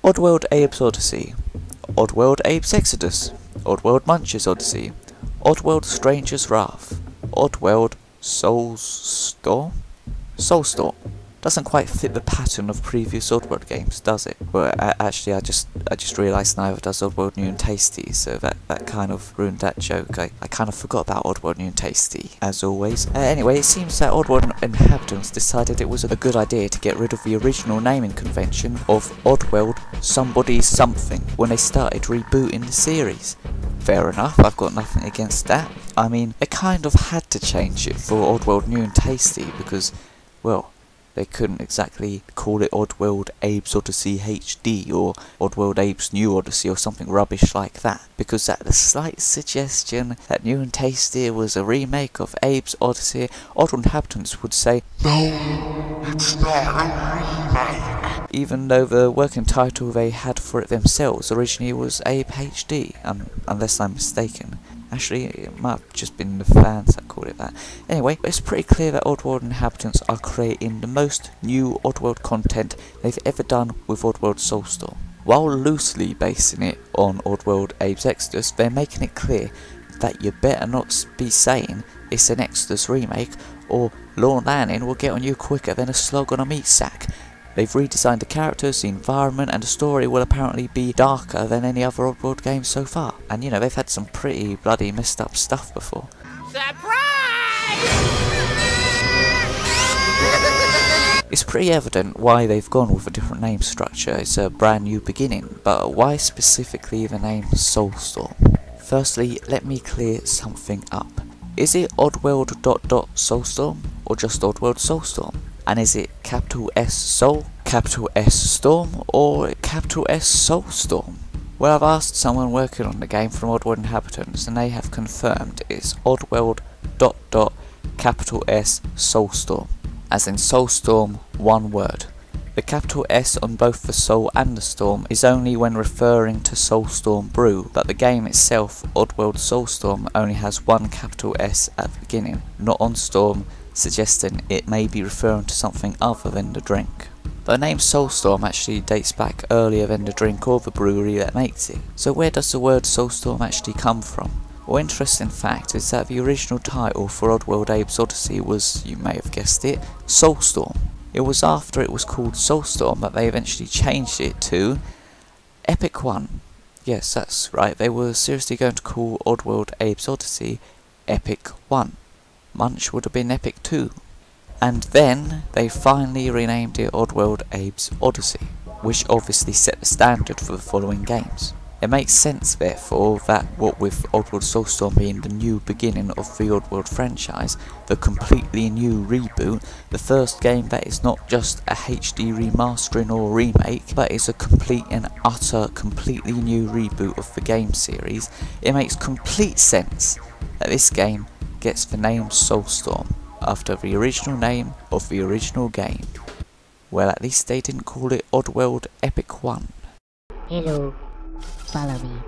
Oddworld Abe's Oddysee, Oddworld Abe's Exoddus, Oddworld Munch's Oddysee, Oddworld Stranger's Wrath, Oddworld Soulstorm? Soulstorm. Doesn't quite fit the pattern of previous Oddworld games, does it? Well, actually, I just realised neither does Oddworld New and Tasty, so that kind of ruined that joke. I kind of forgot about Oddworld New and Tasty, as always. Anyway, it seems that Oddworld Inhabitants decided it was a good idea to get rid of the original naming convention of Oddworld Somebody Something when they started rebooting the series. Fair enough, I've got nothing against that. I mean, they kind of had to change it for Oddworld New and Tasty because, well, they couldn't exactly call it Oddworld Abe's Oddysee HD or Oddworld Abe's New Oddysee or something rubbish like that, because at the slight suggestion that New and Tasty was a remake of Abe's Oddysee, Oddworld Inhabitants would say, "No, it's not a remake," even though the working title they had for it themselves originally was Abe HD, unless I'm mistaken. Actually, it might have just been the fans that called it that. Anyway, it's pretty clear that Oddworld Inhabitants are creating the most new Oddworld content they've ever done with Oddworld Soulstorm. While loosely basing it on Oddworld Abe's Exoddus, they're making it clear that you better not be saying it's an Exoddus remake, or Lorne Lanning will get on you quicker than a slug on a meat sack. They've redesigned the characters, the environment, and the story will apparently be darker than any other Oddworld game so far. And you know, they've had some pretty bloody messed up stuff before. Surprise! It's pretty evident why they've gone with a different name structure. It's a brand new beginning, but why specifically the name Soulstorm? Firstly, let me clear something up. Is it Oddworld ... Soulstorm, or just Oddworld Soulstorm? And is it capital S Soul, capital S Storm, or capital S Soulstorm? Well, I've asked someone working on the game from Oddworld Inhabitants, and they have confirmed it's Oddworld ... capital S Soulstorm, as in Soulstorm, one word. The capital S on both the Soul and the Storm is only when referring to Soulstorm Brew, but the game itself, Oddworld Soulstorm, only has one capital S at the beginning, not on Storm, suggesting it may be referring to something other than the drink. The name Soulstorm actually dates back earlier than the drink or the brewery that makes it. So where does the word Soulstorm actually come from? Well, interesting fact is that the original title for Oddworld Abe's Oddysee was, you may have guessed it, Soulstorm. It was after it was called Soulstorm that they eventually changed it to Epic 1. Yes, that's right, they were seriously going to call Oddworld Abe's Oddysee Epic 1. Munch would have been Epic 2. And then they finally renamed it Oddworld Abe's Oddysee, which obviously set the standard for the following games. It makes sense therefore that what with Oddworld Soulstorm being the new beginning of the Oddworld franchise, the completely new reboot, the first game that is not just a HD remastering or remake, but is a complete and utter completely new reboot of the game series, it makes complete sense that this game gets the name Soulstorm after the original name of the original game. Well, at least they didn't call it Oddworld Epic 1. Hello, follow me.